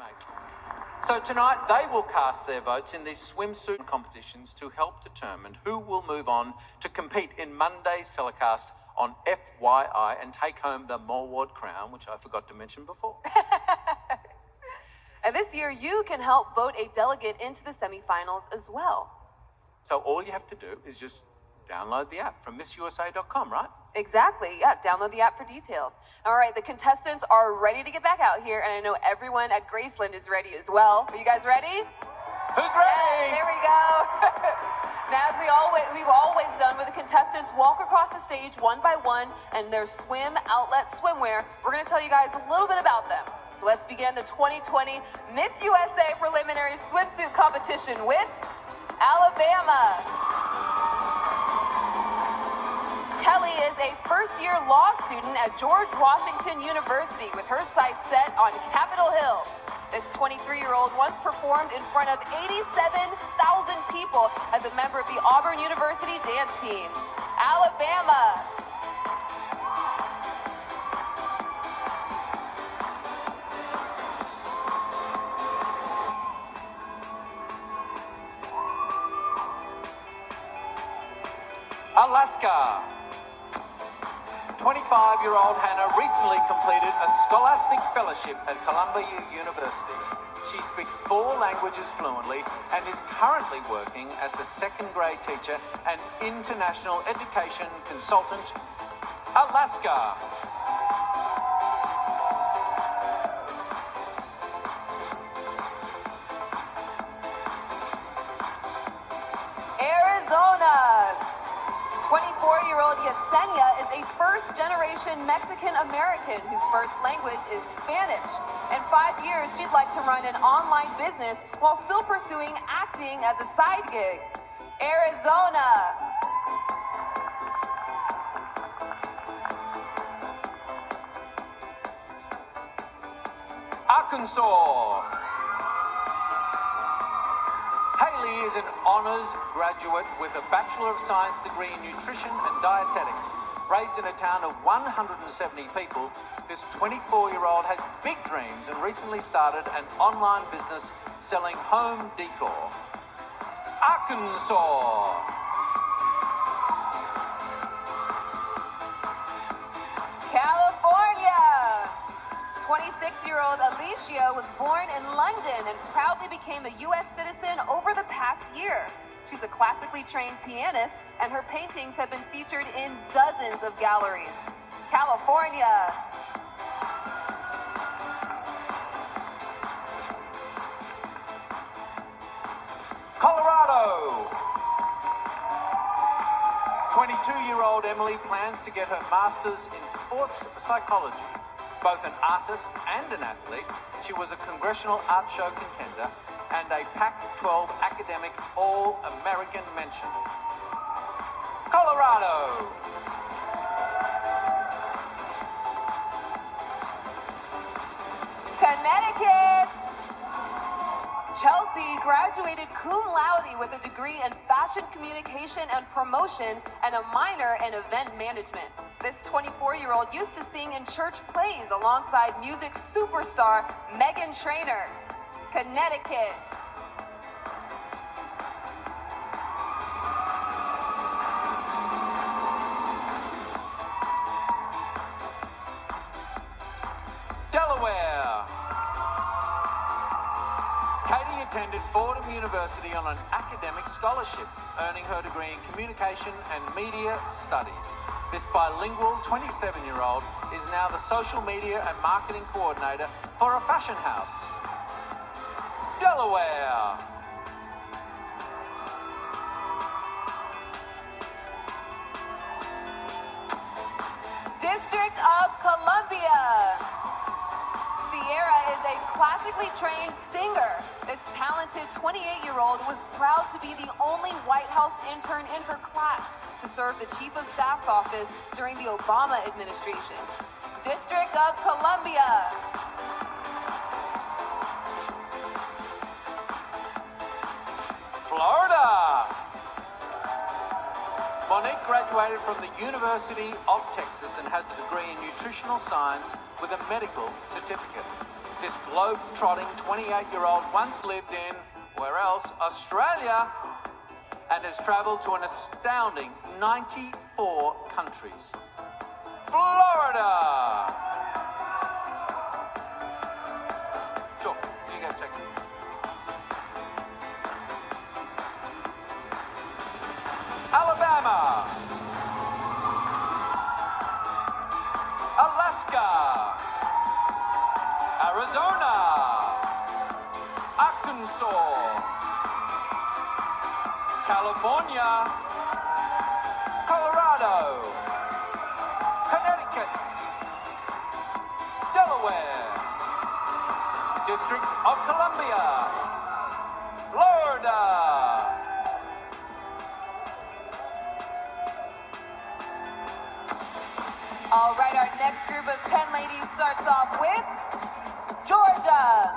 make. So tonight they will cast their votes in these swimsuit competitions to help determine who will move on to compete in Monday's telecast on FYI and take home the Morward crown, which I forgot to mention before. And this year you can help vote a delegate into the semifinals as well. So all you have to do is just download the app from MissUSA.com, right? Exactly, yeah, download the app for details. All right, the contestants are ready to get back out here, and I know everyone at Graceland is ready as well. Are you guys ready? Who's ready? Yes, there we go. Now, as we've always done, with the contestants walk across the stage one by one and their swim outlet swimwear, we're going to tell you guys a little bit about them. So let's begin the 2020 Miss USA preliminary swimsuit competition with Alabama. Kelly is a first-year law student at George Washington University with her sights set on Capitol Hill. This 23-year-old once performed in front of 87,000 people as a member of the Auburn University dance team. Alabama. Alaska. 25-year-old Hannah recently completed a scholastic fellowship at Columbia University. She speaks 4 languages fluently and is currently working as a second-grade teacher and international education consultant. Alaska. Arizona. 24-year-old Yesenia is a first-generation Mexican-American whose first language is Spanish. In 5 years, she'd like to run an online business while still pursuing acting as a side gig. Arizona. Arkansas. Haley is an honors graduate with a Bachelor of Science degree in Nutrition and Dietetics. Raised in a town of 170 people, this 24-year-old has big dreams and recently started an online business selling home decor. Arkansas. California. 26-year-old Alicia was born in London and proudly became a U.S. citizen over the past year. She's a classically trained pianist, and her paintings have been featured in dozens of galleries. California. Colorado. 22-year-old Emily plans to get her master's in sports psychology. Both an artist and an athlete, she was a Congressional Art Show contender and a Pac-12 academic All-American mention. Colorado. Connecticut. Chelsea graduated cum laude with a degree in fashion communication and promotion and a minor in event management. This 24-year-old used to sing in church plays alongside music superstar Meghan Trainor. Connecticut. Delaware. Katie attended Fordham University on an academic scholarship, earning her degree in communication and media studies. This bilingual 27-year-old is now the social media and marketing coordinator for a fashion house. Delaware. District of Columbia. Sierra is a classically trained singer. This talented 28-year-old was proud to be the only White House intern in her class to serve the Chief of Staff's office during the Obama administration. District of Columbia. Florida. Monique graduated from the University of Texas and has a degree in nutritional science with a medical certificate. This globe-trotting 28-year-old once lived in, where else? Australia, and has traveled to an astounding 94 countries. Florida! Sure, you go check it. Alabama, Alaska, Arizona, Arkansas, California, Colorado, Connecticut, Delaware, District of Columbia, Florida. All right, our next group of 10 ladies starts off with Georgia.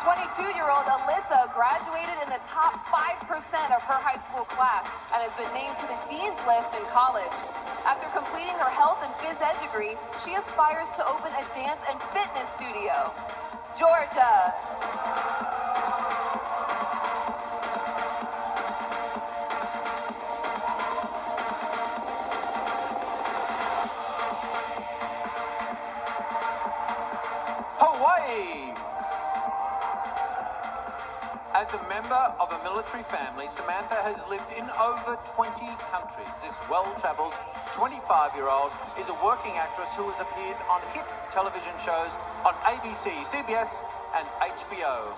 22-year-old Alyssa graduated in the top 5% of her high school class and has been named to the Dean's List in college. After completing her health and phys ed degree, she aspires to open a dance and fitness studio. Georgia. Hawaii. As a member of a military family, Samantha has lived in over 20 countries. This well-traveled 25-year-old is a working actress who has appeared on hit television shows on ABC, CBS, and HBO.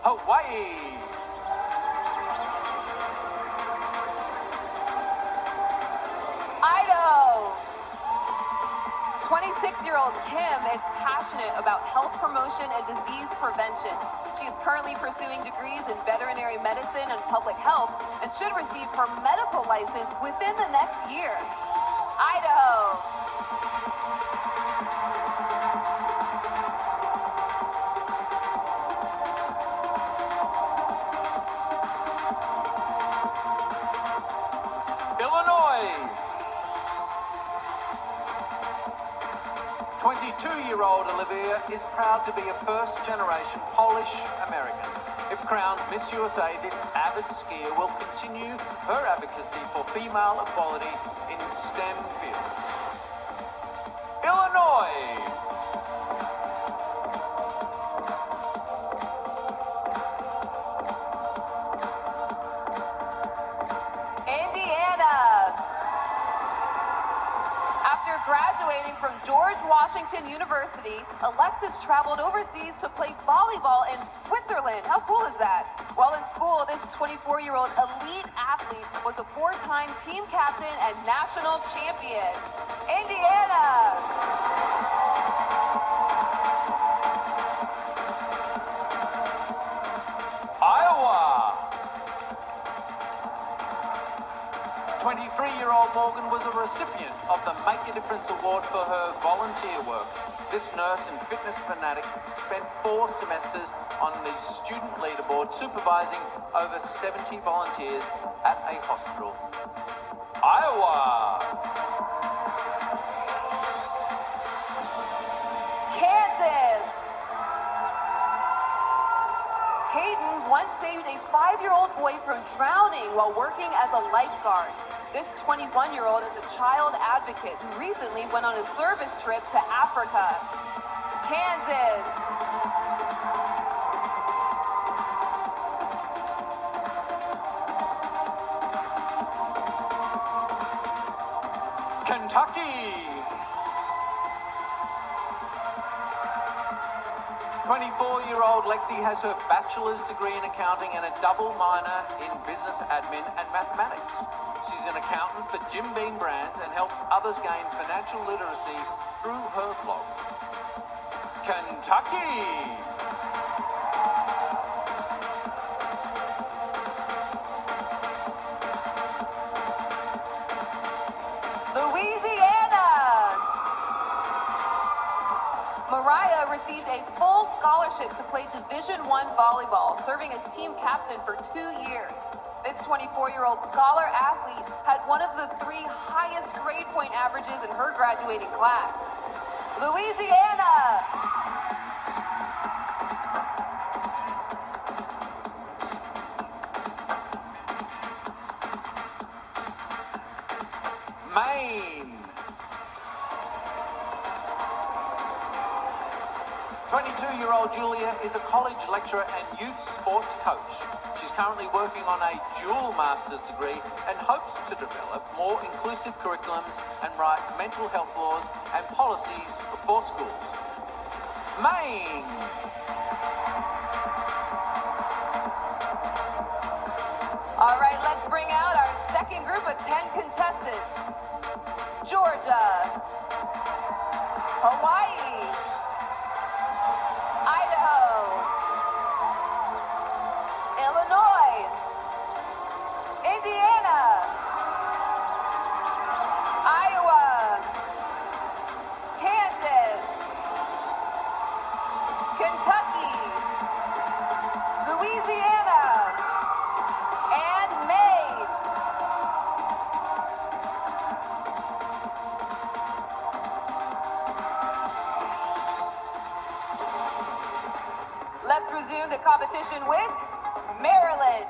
Hawaii. Idaho. 26-year-old Kim is passionate about health promotion and disease prevention. She is currently pursuing degrees in veterinary medicine and public health and should receive her medical license within the next year. Idaho. Illinois. 22-year-old Olivia is proud to be a first-generation Polish-American. If crowned Miss USA, this avid skier will continue her advocacy for female equality in STEM fields. Illinois. Graduating from George Washington University, Alexis traveled overseas to play volleyball in Switzerland. How cool is that? While in school, this 24-year-old elite athlete was a four-time team captain and national champion. Indiana. Iowa. 23-year-old Morgan was a recipient of the Make a Difference Award for her volunteer work. This nurse and fitness fanatic spent 4 semesters on the student leaderboard supervising over 70 volunteers at a hospital. Iowa. Kansas. Hayden once saved a 5-year-old boy from drowning while working as a lifeguard. This 21-year-old is a child advocate who recently went on a service trip to Africa. Kansas. Kentucky. 24-year-old Lexi has her bachelor's degree in accounting and a double minor in business admin and mathematics. She's an accountant for Jim Beam Brands and helps others gain financial literacy through her blog. Kentucky. Louisiana. Mariah received a full scholarship to play Division I volleyball, serving as team captain for 2 years. This 24-year-old scholar athlete had one of the 3 highest grade point averages in her graduating class. Louisiana! Maine. 22-year-old Julia is a college lecturer and youth sports coach. She's currently working on a dual master's degree and hopes to develop more inclusive curriculums and write mental health laws and policies for schools. Maine. All right, let's bring out our second group of 10 contestants. Georgia, Hawaii, Idaho, Illinois, Indiana, Iowa, Kansas, Kentucky, Louisiana, and Maine. Let's resume the competition with Maryland.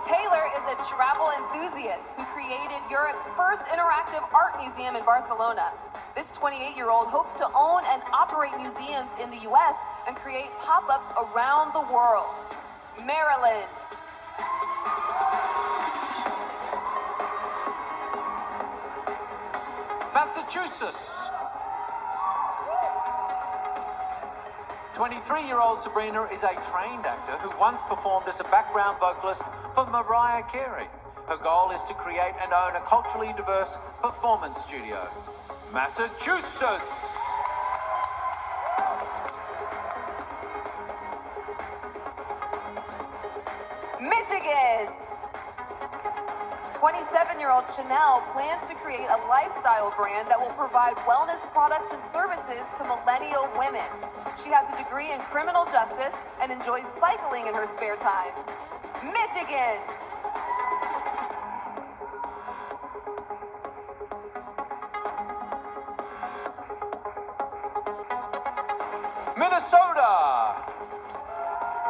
Taylor is a travel enthusiast who created Europe's first interactive art museum in Barcelona. This 28-year-old hopes to own and operate museums in the U.S. and create pop-ups around the world. Maryland. Massachusetts. 23-year-old Sabrina is a trained actor who once performed as a background vocalist for Mariah Carey. Her goal is to create and own a culturally diverse performance studio. Massachusetts. Michigan. 27-year-old Chanel plans to create a lifestyle brand that will provide wellness products and services to millennial women. She has a degree in criminal justice and enjoys cycling in her spare time. Michigan. Minnesota.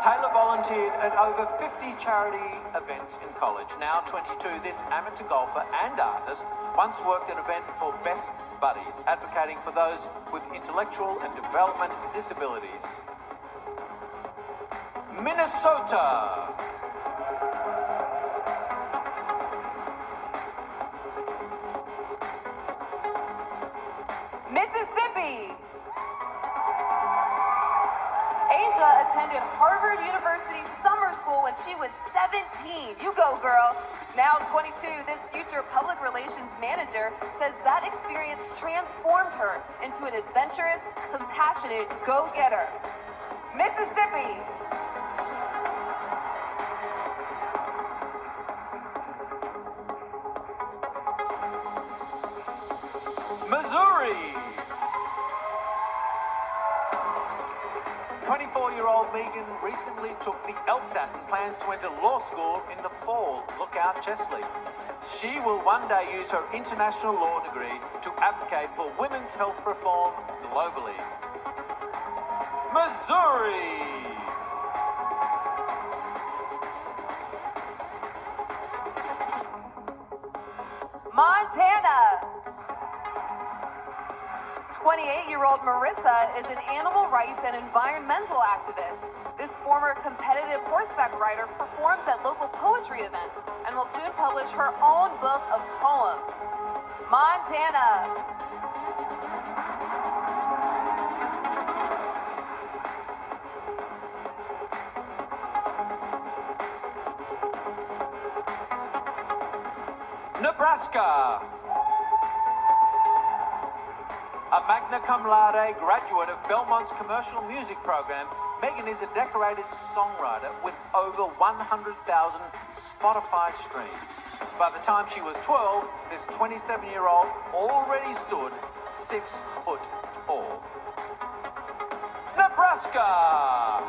Taylor volunteered at over 50 charity events in college. Now 22, this amateur golfer and artist once worked an event for Best Buddies, advocating for those with intellectual and development disabilities. Minnesota. Mississippi. Asia attended Harvard University summer school when she was 17. You go, girl. Now 22, this future public relations manager says that experience transformed her into an adventurous, compassionate go-getter. Mississippi. Missouri. 24-year-old Megan recently took the LSAT and plans to enter law school in the fall. Look out, Chesley. She will one day use her international law degree to advocate for women's health reform globally. Missouri. Montana. 28-year-old Marissa is an animal rights and environmental activist. This former competitive horseback rider performs at local poetry events and will soon publish her own book of poems. Montana. Nebraska. A magna cum laude graduate of Belmont's commercial music program, Megan is a decorated songwriter with over 100,000 Spotify streams. By the time she was 12, this 27-year-old already stood 6 foot tall. Nebraska.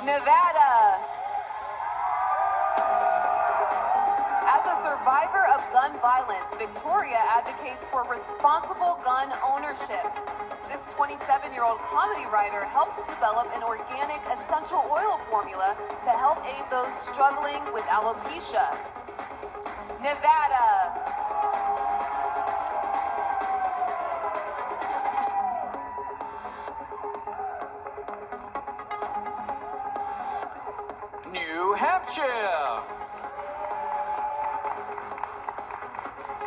Nevada. As a survivor of gun violence, Victoria advocates for responsible gun ownership. This 27-year-old comedy writer helped develop an organic essential oil formula to help aid those struggling with alopecia. Nevada. New Hampshire.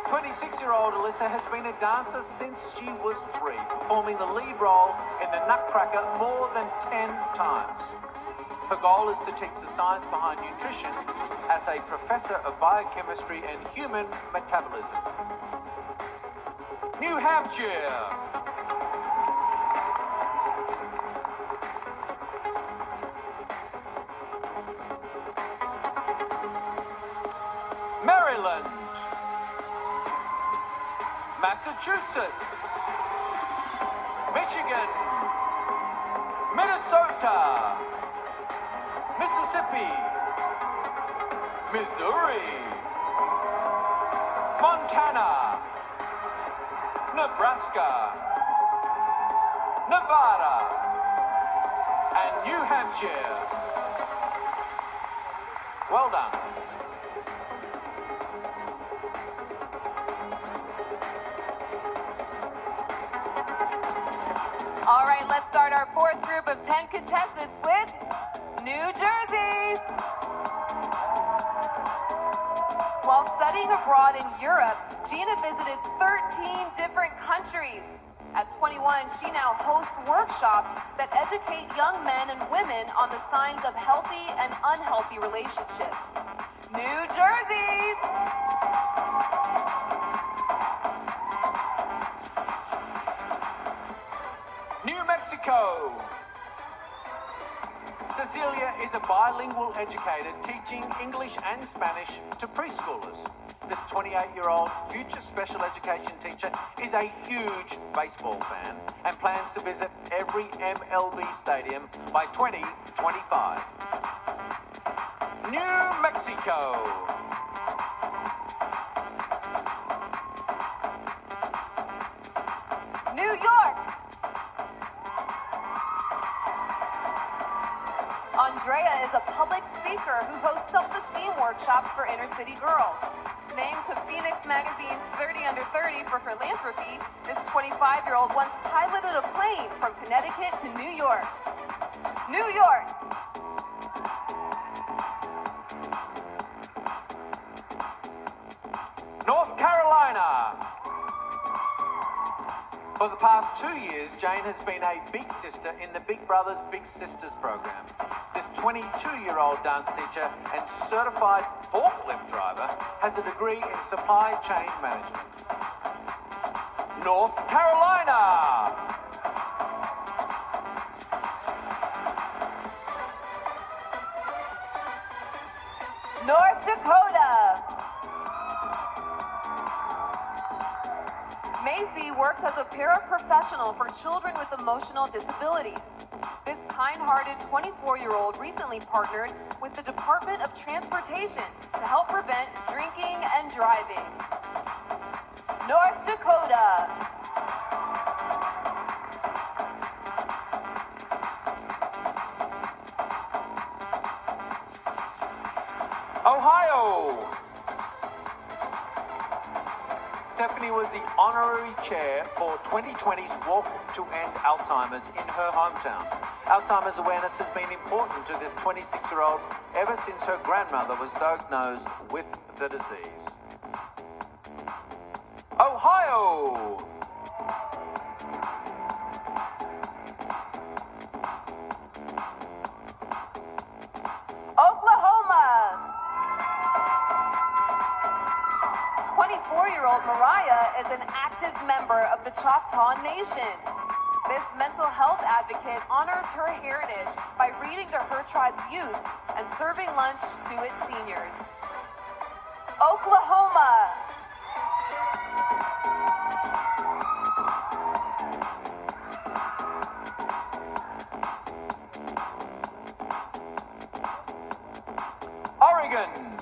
26-year-old Alyssa has been a dancer since she was 3, performing the lead role in the Nutcracker more than 10 times. Her goal is to teach the science behind nutrition as a professor of biochemistry and human metabolism. New Hampshire. Maryland. Massachusetts, Michigan, Minnesota, Mississippi, Missouri, Montana, Nebraska, Nevada, and New Hampshire. Well done. All right, let's start our fourth group of 10 contestants with New Jersey. While studying abroad in Europe, Gina visited 13 different countries. At 21, she now hosts workshops that educate young men and women on the signs of healthy and unhealthy relationships. New Jersey. New Mexico. Cecilia is a bilingual educator teaching English and Spanish to preschoolers. This 28-year-old future special education teacher is a huge baseball fan and plans to visit every MLB stadium by 2025. New Mexico. New York. Andrea is a public speaker who hosts self-esteem workshops for inner-city girls. Named to Phoenix Magazine's 30 Under 30 for philanthropy, this 25-year-old once piloted a plane from Connecticut to New York. New York. North Carolina. For the past 2 years, Jane has been a big sister in the Big Brothers Big Sisters program. This 22-year-old dance teacher and certified forklift driver has a degree in supply chain management. North Carolina. North Dakota. Macy works as a paraprofessional for children with emotional disabilities. This kind-hearted 24-year-old recently partnered with the Department of Transportation to help prevent drinking and driving. North Dakota. Ohio. Stephanie was the honorary chair for 2020's Walk to End Alzheimer's in her hometown. Alzheimer's awareness has been important to this 26-year-old ever since her grandmother was diagnosed with the disease. Ohio. Oklahoma. 24-year-old Mariah is an active member of the Choctaw Nation. This mental health advocate honors her heritage by reading to her tribe's youth and serving lunch to its seniors. Oklahoma. Oregon.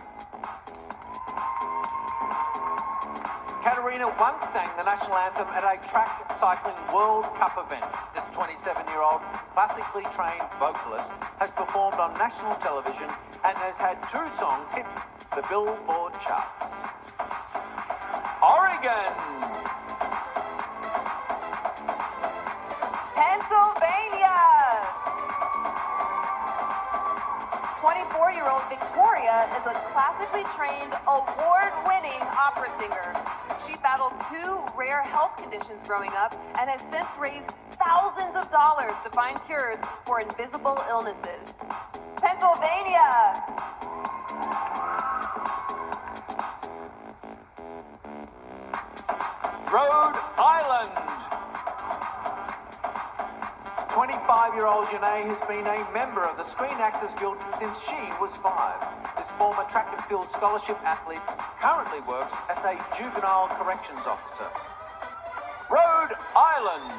Katerina once sang the national anthem at a track cycling World Cup event. This 27-year-old classically trained vocalist has performed on national television and has had 2 songs hit the Billboard charts. Oregon. Pennsylvania. 24-year-old Victoria is a classically trained, award-winning opera singer. She battled 2 rare health conditions growing up and has since raised thousands of dollars to find cures for invisible illnesses. Pennsylvania. Rhode Island. 25-year-old Janae has been a member of the Screen Actors Guild since she was 5. This former track and field scholarship athlete currently works as a juvenile corrections officer. Rhode Island.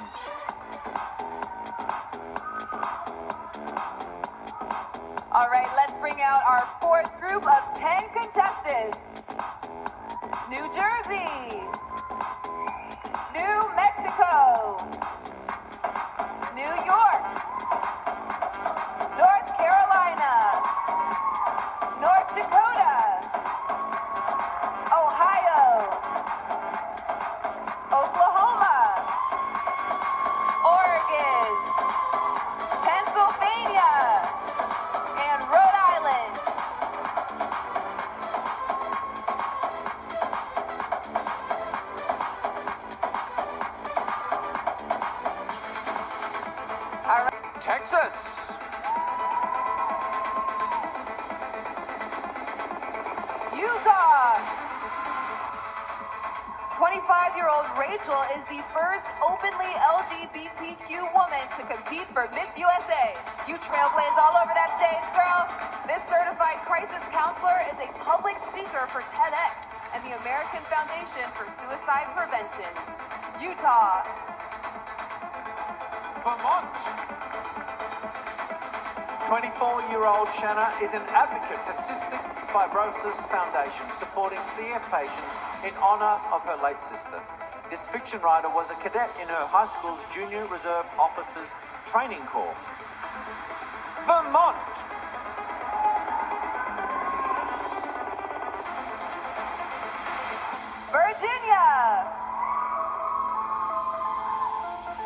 All right, let's bring out our 4th group of 10 contestants. New Jersey, New Mexico, New York, North Carolina, North Dakota, Ohio, Oklahoma, Oregon, Pennsylvania, and Rhode Island. All right. Texas. Utah. 25-year-old Rachel is the first openly LGBTQ woman to compete for Miss USA. You trailblaze all over that stage, girl. This certified crisis counselor is a public speaker for TEDx and the American Foundation for Suicide Prevention. Utah. Vermont. 24-year-old Shanna is an advocate for Cystic Fibrosis Foundation, supporting CF patients in honor of her late sister. This fiction writer was a cadet in her high school's Junior Reserve Officers Training Corps. Vermont. Virginia.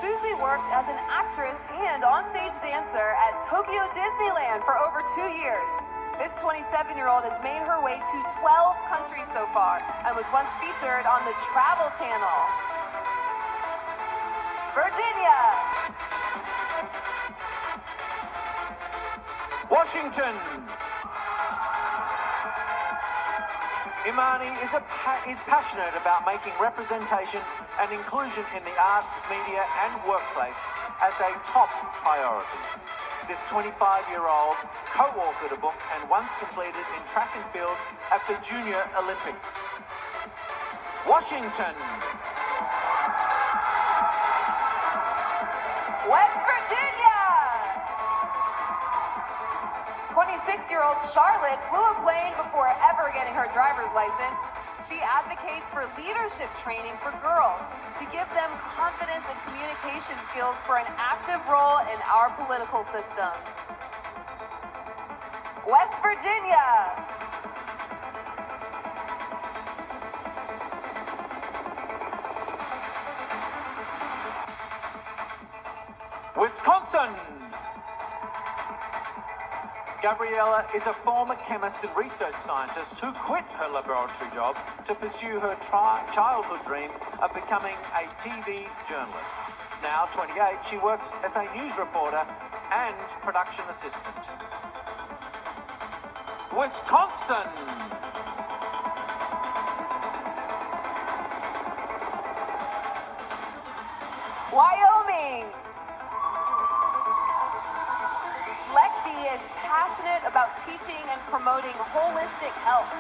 Susie worked as an actress and onstage dancer at Tokyo Disneyland for over 2 years. This 27-year-old has made her way to 12 countries so far and was once featured on the Travel Channel. Virginia. Washington. Imani is passionate about making representation and inclusion in the arts, media, and workplace as a top priority. This 25-year-old co-authored a book and once completed in track and field at the Junior Olympics. Washington. West Virginia. 26-year-old Charlotte flew a plane before ever getting her driver's license. She advocates for leadership training for girls to give them confidence and communication skills for an active role in our political system. West Virginia. Wisconsin. Gabriella is a former chemist and research scientist who quit her laboratory job to pursue her childhood dream of becoming a TV journalist. Now 28, she works as a news reporter and production assistant. Wisconsin. Wyoming. Lexi is passionate about teaching and promoting holistic health.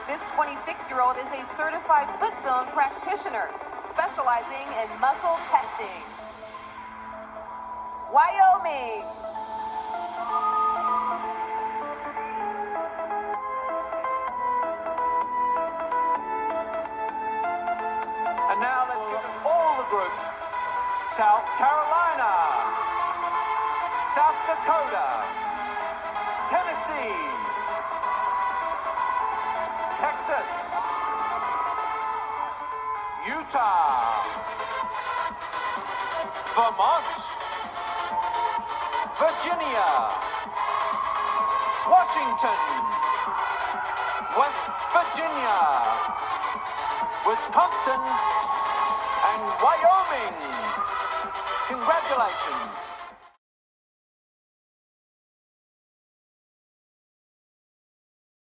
This 26-year-old is a certified foot zone practitioner, specializing in muscle testing. Wyoming. South Carolina, South Dakota, Tennessee, Texas, Utah, Vermont, Virginia, Washington, West Virginia, Wisconsin, and Wyoming. Congratulations.